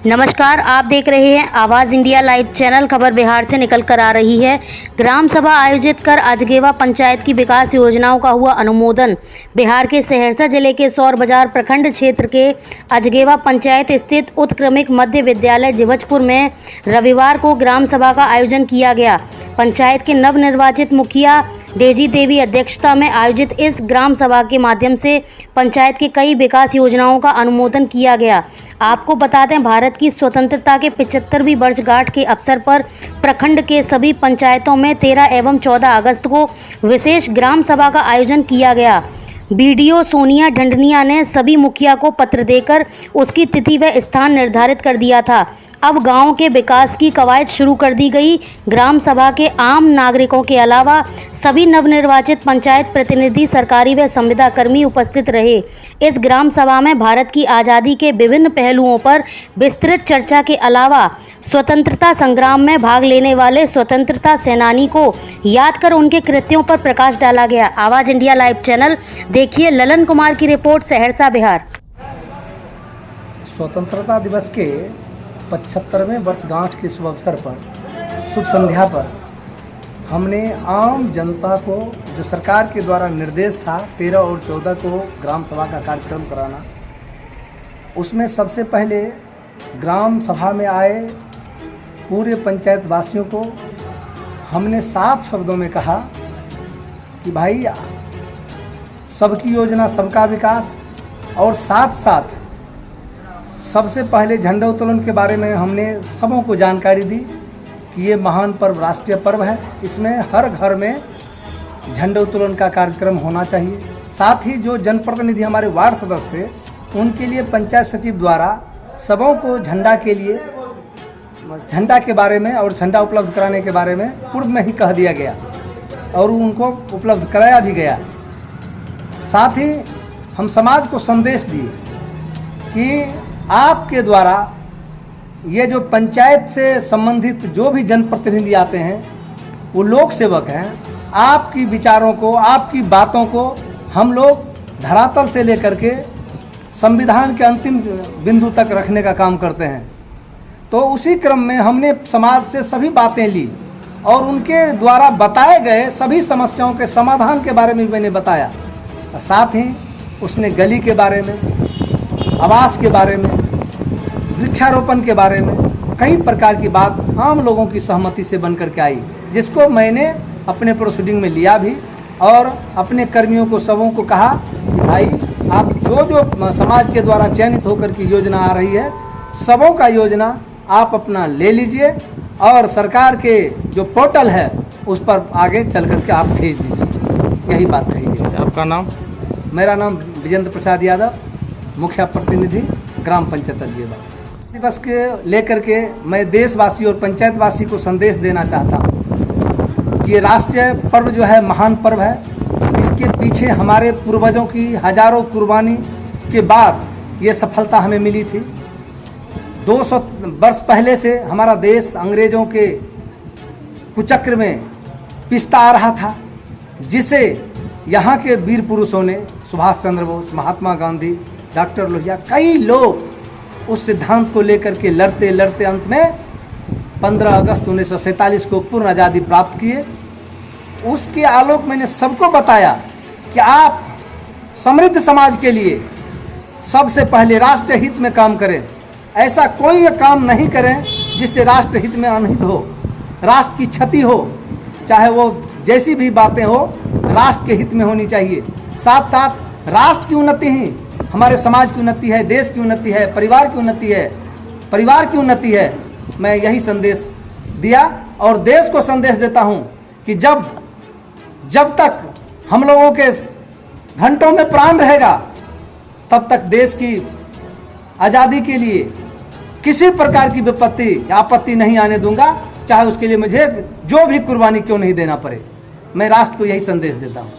नमस्कार, आप देख रहे हैं आवाज़ इंडिया लाइव चैनल। खबर बिहार से निकल कर आ रही है। ग्राम सभा आयोजित कर अजगेवा पंचायत की विकास योजनाओं का हुआ अनुमोदन। बिहार के सहरसा जिले के सौर बाजार प्रखंड क्षेत्र के अजगेवा पंचायत स्थित उत्क्रमिक मध्य विद्यालय जिवजपुर में रविवार को ग्राम सभा का आयोजन किया गया। पंचायत के नवनिर्वाचित मुखिया डेजी देवी अध्यक्षता में आयोजित इस ग्राम सभा के माध्यम से पंचायत के कई विकास योजनाओं का अनुमोदन किया गया। आपको बता दें, भारत की स्वतंत्रता के 75वीं वर्षगांठ के अवसर पर प्रखंड के सभी पंचायतों में 13 एवं 14 अगस्त को विशेष ग्राम सभा का आयोजन किया गया। बीडीओ सोनिया ढंडनिया ने सभी मुखिया को पत्र देकर उसकी तिथि व स्थान निर्धारित कर दिया था। अब गांव के विकास की कवायद शुरू कर दी गई। ग्राम सभा के आम नागरिकों के अलावा सभी नवनिर्वाचित पंचायत प्रतिनिधि, सरकारी व संविदा कर्मी उपस्थित रहे। इस ग्राम सभा में भारत की आज़ादी के विभिन्न पहलुओं पर विस्तृत चर्चा के अलावा स्वतंत्रता संग्राम में भाग लेने वाले स्वतंत्रता सेनानी को याद कर उनके कृत्यों पर प्रकाश डाला गया। आवाज़ इंडिया लाइव चैनल देखिए ललन कुमार की रिपोर्ट, सहरसा बिहार। स्वतंत्रता दिवस के 75वें वर्षगांठ के शुभ अवसर पर, शुभ संध्या पर हमने आम जनता को, जो सरकार के द्वारा निर्देश था 13 और 14 को ग्राम सभा का कार्यक्रम कराना, उसमें सबसे पहले ग्राम सभा में आए पूरे पंचायत वासियों को हमने साफ शब्दों में कहा कि भाई, सबकी योजना सबका विकास, और साथ साथ सबसे पहले झंडा उत्तोलन के बारे में हमने सबों को जानकारी दी कि ये महान पर्व, राष्ट्रीय पर्व है, इसमें हर घर में झंडा उत्तोलन का कार्यक्रम होना चाहिए। साथ ही जो जनप्रतिनिधि हमारे वार्ड सदस्य थे, उनके लिए पंचायत सचिव द्वारा सबों को झंडा के लिए, झंडा के बारे में और झंडा उपलब्ध कराने के बारे में पूर्व में ही कह दिया गया और उनको उपलब्ध कराया भी गया। साथ ही हम समाज को संदेश दिए कि आपके द्वारा ये जो पंचायत से संबंधित जो भी जनप्रतिनिधि आते हैं वो लोक सेवक हैं। आपकी विचारों को, आपकी बातों को हम लोग धरातल से लेकर के संविधान के अंतिम बिंदु तक रखने का काम करते हैं। तो उसी क्रम में हमने समाज से सभी बातें ली और उनके द्वारा बताए गए सभी समस्याओं के समाधान के बारे में मैंने बताया। साथ ही उसने गली के बारे में, आवास के बारे में, वृक्षारोपण के बारे में कई प्रकार की बात आम लोगों की सहमति से बनकर के आई, जिसको मैंने अपने प्रोसीडिंग में लिया भी और अपने कर्मियों को, सबों को कहा कि भाई, आप जो समाज के द्वारा चयनित होकर की योजना आ रही है, सबों का योजना आप अपना ले लीजिए और सरकार के जो पोर्टल है उस पर आगे चल करके आप भेज दीजिए। यही बात कही गई। आपका नाम? मेरा नाम विजेंद्र प्रसाद यादव, मुखिया प्रतिनिधि ग्राम पंचायत अजगेवा। दिवस के लेकर के मैं देशवासी और पंचायतवासी को संदेश देना चाहता हूँ कि ये राष्ट्रीय पर्व जो है महान पर्व है। इसके पीछे हमारे पूर्वजों की हजारों कुर्बानी के बाद ये सफलता हमें मिली थी। 200 वर्ष पहले से हमारा देश अंग्रेज़ों के कुचक्र में पिसता आ रहा था, जिसे यहाँ के वीर पुरुषों ने, सुभाष चंद्र बोस, महात्मा गांधी, डॉक्टर लोहिया, कई लोग उस सिद्धांत को लेकर के लड़ते लड़ते अंत में 15 अगस्त 1947 को पूर्ण आज़ादी प्राप्त किए। उसके आलोक मैंने सबको बताया कि आप समृद्ध समाज के लिए सबसे पहले राष्ट्र हित में काम करें। ऐसा कोई काम नहीं करें जिससे राष्ट्र हित में अनहित हो, राष्ट्र की क्षति हो, चाहे वो जैसी भी बातें हो, राष्ट्र के हित में होनी चाहिए। साथ साथ राष्ट्र की उन्नति ही हमारे समाज की उन्नति है, देश की उन्नति है, परिवार की उन्नति है, परिवार की उन्नति है। मैं यही संदेश दिया और देश को संदेश देता हूं कि जब तक हम लोगों के घंटों में प्राण रहेगा, तब तक देश की आज़ादी के लिए किसी प्रकार की विपत्ति, आपत्ति नहीं आने दूंगा, चाहे उसके लिए मुझे जो भी कुर्बानी क्यों नहीं देना पड़े। मैं राष्ट्र को यही संदेश देता हूं।